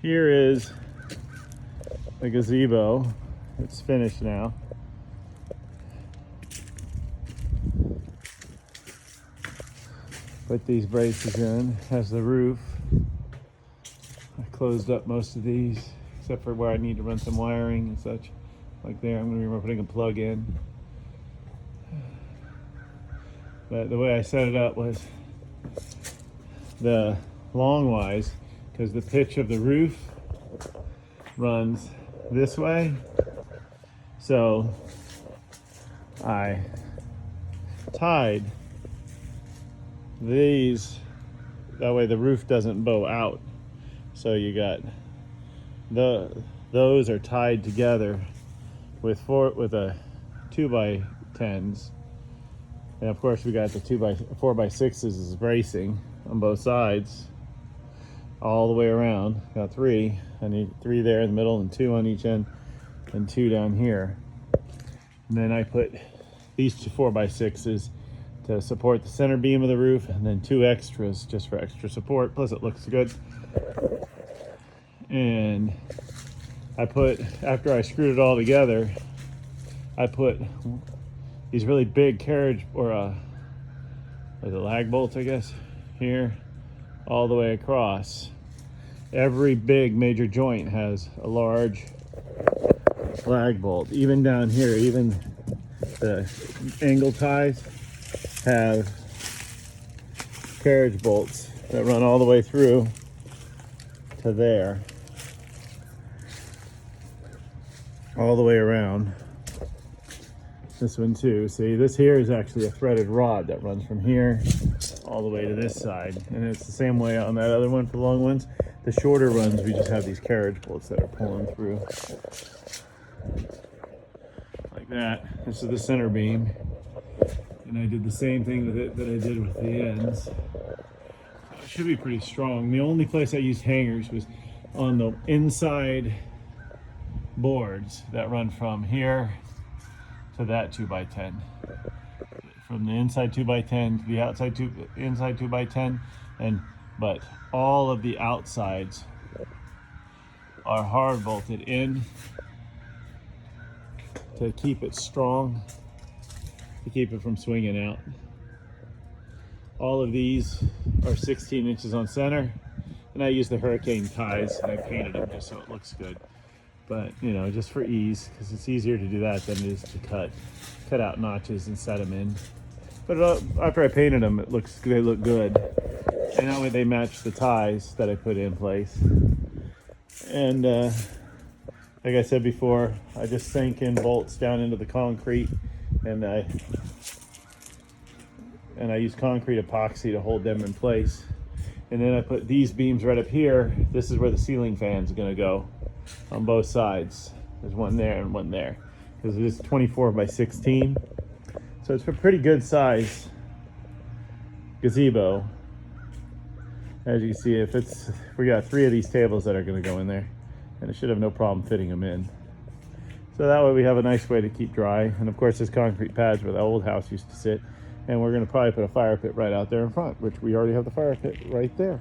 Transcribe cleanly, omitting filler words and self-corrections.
Here is the gazebo. It's finished now. Put these braces in. Has the roof. I closed up most of these, except for where I need to run some wiring and such. Like there, I'm going to be putting a plug in. But the way I set it up was the longwise, because the pitch of the roof runs this way. So I tied these, that way the roof doesn't bow out. So you got those are tied together with a 2x10s, and of course we got the 4x6s as bracing on both sides all the way around. Got three. I need three there in the middle and two on each end and two down here. And then I put these two 4x6s to support the center beam of the roof, and then two extras just for extra support, plus it looks good. And I put, after I screwed it all together, I put these really big carriage, or the lag bolts, I guess, here, all the way across. Every big major joint has a large lag bolt. Even down here, even the angle ties have carriage bolts that run all the way through to there, all the way around. This one too. See, this here is actually a threaded rod that runs from here all the way to this side, and it's the same way on that other one for the long ones. The shorter runs, we just have these carriage bolts that are pulling through like that. This is the center beam, and I did the same thing with it that I did with the ends. It should be pretty strong. The only place I used hangers was on the inside boards that run from here to that 2x10. From the inside 2x10 to the inside 2x10, but all of the outsides are hard bolted in to keep it strong, to keep it from swinging out. All of these are 16 inches on center, and I use the hurricane ties, and I painted them just so it looks good. But you know, just for ease, because it's easier to do that than it is to cut out notches and set them in. But after I painted them, they look good, and that way they match the ties that I put in place. And like I said before, I just sank in bolts down into the concrete, and I use concrete epoxy to hold them in place. And then I put these beams right up here. This is where the ceiling fan's gonna go on both sides. There's one there and one there, because it is 24x16. So it's a pretty good size gazebo. As you can see, we got 3 of these tables that are gonna go in there, and it should have no problem fitting them in. So that way we have a nice way to keep dry. And of course, there's concrete pads where the old house used to sit. And we're gonna probably put a fire pit right out there in front, which we already have the fire pit right there.